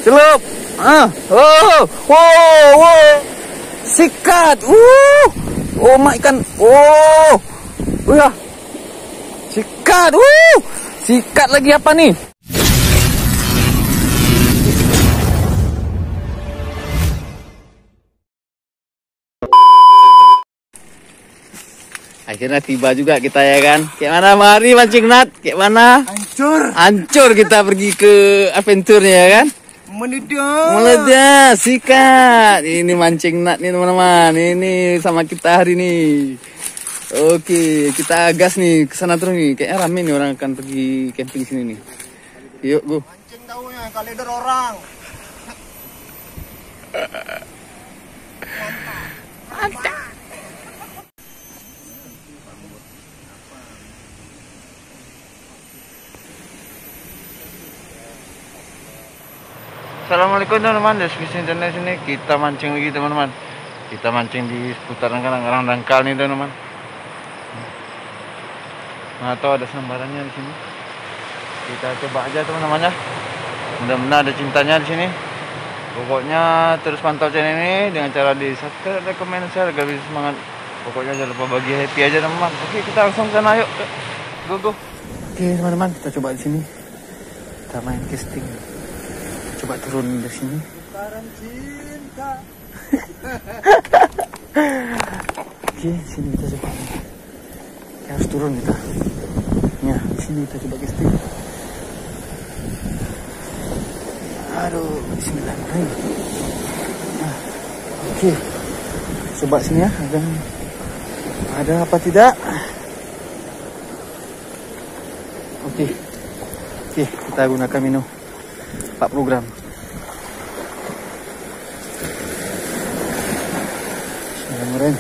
Celup. Oh. Wow. Sikat. Oh, mak ikan. Oh. Ya. Sikat. Sikat lagi apa nih? Akhirnya tiba juga kita ya kan. Kayak mana mari mancing Nat? Kayak mana? Hancur kita pergi ke adventure-nya ya kan? Meledak, sikat. Ini mancing Nat nih teman-teman. Ini sama kita hari ini. Oke, kita gas nih ke sana terus nih. Kayaknya rame nih orang akan pergi camping sini nih. Yuk, go. Mancing tahunya kali ada orang. Mantap. Assalamualaikum teman-teman, Deskripsi channel sini kita mancing lagi teman-teman. Kita mancing di seputaran karang dangkal nih teman-teman. Nah, atau ada sambarannya di sini. Kita coba aja teman-teman ya. Mudah-mudahan ada cintanya di sini. Pokoknya terus pantau channel ini dengan cara di subscribe, komen, share agar bisa semangat. Pokoknya jangan lupa bagi happy aja teman-teman. Oke, kita langsung ke sana yuk. Go. Oke teman-teman, kita coba di sini. Kita main casting. Coba turun dari sini. Tukaran cinta. Oke, sini kita coba. Kita harus turun kita. Ya, di sini kita coba casting. Aduh, bismillahirrahmanirrahim. Nah, oke. Coba sini ya, ada apa tidak? Oke, kita gunakan minum 4 gram. Bismillahirrahmanirrahim.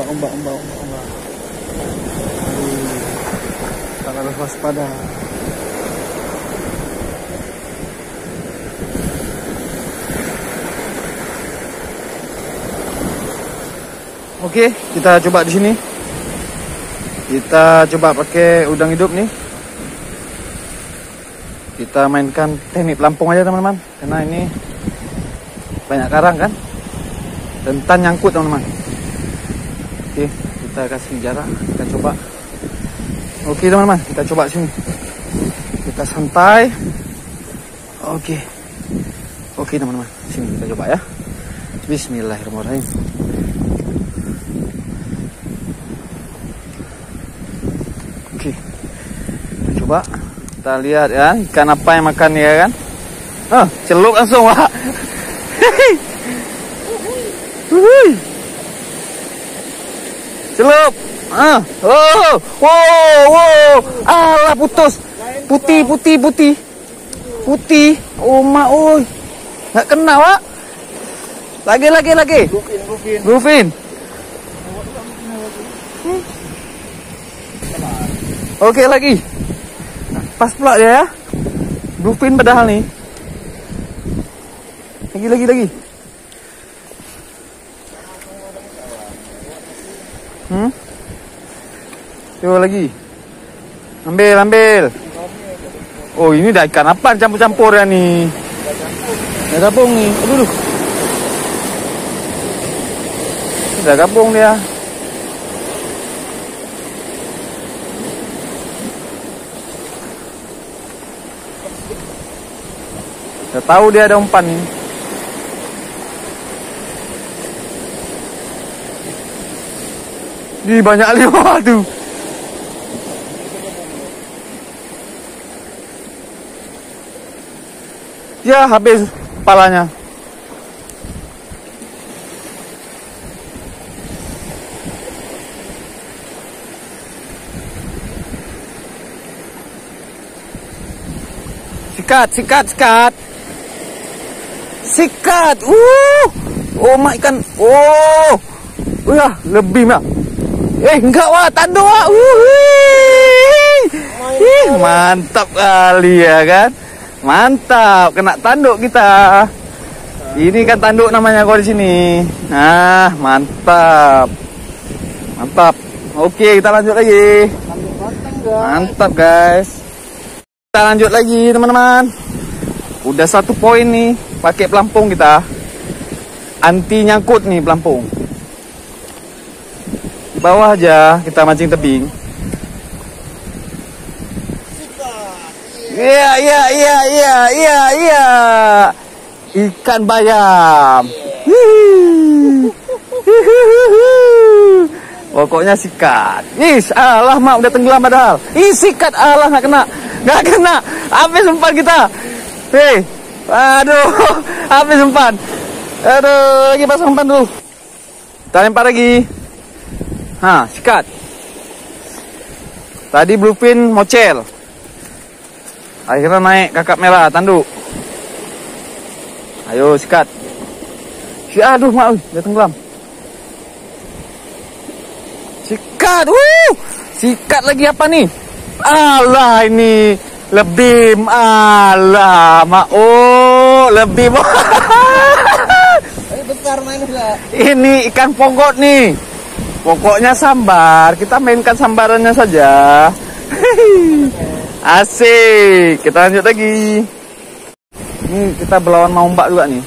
Ombak. Kita harus waspada. Oke, kita coba di sini. Kita coba pakai udang hidup nih. Kita mainkan teknik pelampung aja teman-teman, karena ini banyak karang kan, rentan nyangkut teman-teman. Oke, kita kasih jarak, kita coba. Oke teman-teman, kita coba sini. Kita santai. Oke teman-teman, sini kita coba ya. Bismillahirrahmanirrahim. Oke, kita coba. Kita lihat ya, ikan apa yang makan ya kan? Celup langsung Pak. Celup. Alah putus. Putih. Oh mak, oi. Enggak kena, Pak. Lagi. Bluefin. Oke, lagi. Pas pula dia ya. Bluefin padahal nih. Lagi. Coba lagi. Ambil. Oh, ini dah ikan apa campur-campur ya nih. Dah gabung nih. Aduh. Dah gabung dia. Dah tahu dia ada umpan nih. Di banyak lewat tuh. Ya, habis kepalanya. Sikat. Oh, mak ikan. Oh. Ya, lebih mak. Enggak wah, tanduk wah. mantap kali ya kan. Mantap, kena tanduk kita. Ini kan tanduk namanya kalau di sini. Nah, mantap. Mantap. Oke, kita lanjut lagi. Mantap, guys. Kita lanjut lagi, teman-teman. Udah 1 poin nih, pakai pelampung kita. Anti nyangkut nih pelampung. Di bawah aja kita mancing tebing. Iya. Ikan bayam. Pokoknya sikat. Alah mak udah tenggelam padahal. Sikat, alah nggak kena. Habis umpan kita. Hei, aduh, habis umpan. Aduh, lagi pasang umpan dulu. Kita lempar lagi. Sikat. Tadi bluefin mocel. Akhirnya naik kakap merah tanduk. Ayo sikat. Aduh mak, udah tenggelam. Sikat. Sikat lagi apa nih? Alah ini lebim. Alah mak. Lebim. Ini besar main pula. Ini ikan ponggot nih. Pokoknya sambar. Kita mainkan sambarannya saja. Asik. Kita lanjut lagi. Ini kita berlawan maumbak juga nih.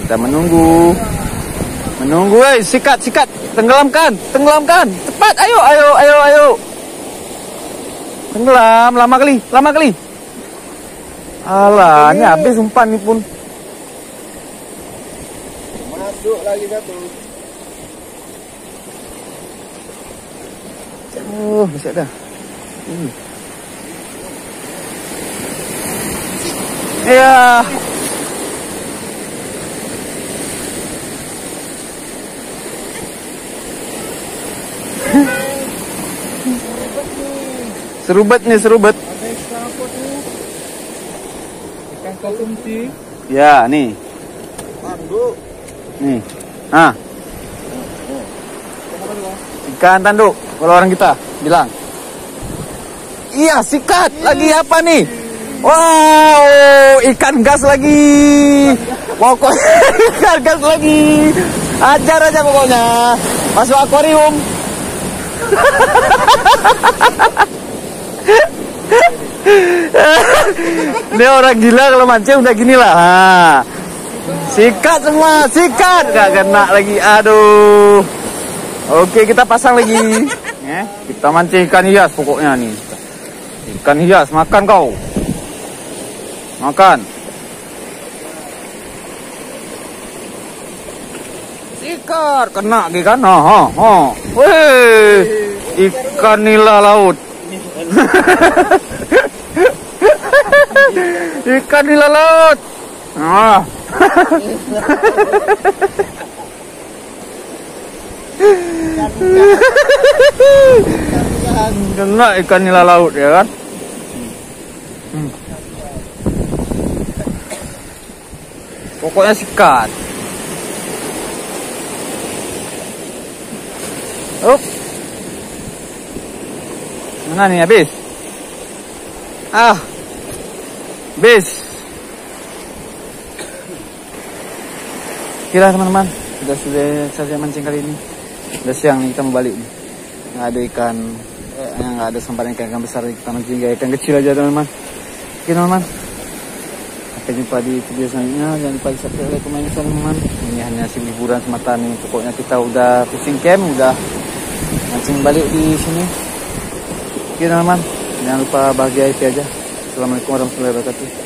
Kita menunggu. Sikat. Tenggelamkan. Cepat, ayo. Tenggelam, lama kali. Alah, ini habis umpan nih pun. Masuk lagi satu. Bisa dah. Ya. Serubet. Ada ikan apa tuh? Ikan konsumsi. Ya, nih. Tanduk. Nih. Ikan tanduk. Kalau orang kita bilang. Iya, sikat. Lagi apa nih? Wow, ikan gas lagi. Pokoknya ikan gas lagi. Ajar aja pokoknya. Masuk akuarium. Ini orang gila kalau mancing udah gini lah. Sikat semua, sikat. Gak kena lagi, aduh. Oke, kita pasang lagi. Kita mancing ikan hias pokoknya nih. Ikan hias, makan kau. Makan. Sikat, kena lagi kan? Wih, ikan nila laut. Ikan nila laut. Kena ikan nila laut ya kan? Pokoknya sikat. Mana nih habis? Habis. Kira teman-teman, sudah selesai mancing kali ini. Udah siang nih, kita mau balik nih. Nggak ada ikan, nggak ada sampai ikan besar, kita mancing ikan kecil aja teman-teman. Oke teman-teman, sampai jumpa di video selanjutnya. Jangan lupa subscribe, like, komen, teman-teman. Ini hanya hiburan semata nih. Pokoknya kita udah fishing camp, udah mancing balik di sini. Oke teman-teman, jangan lupa bahagia itu aja. Assalamualaikum warahmatullahi wabarakatuh.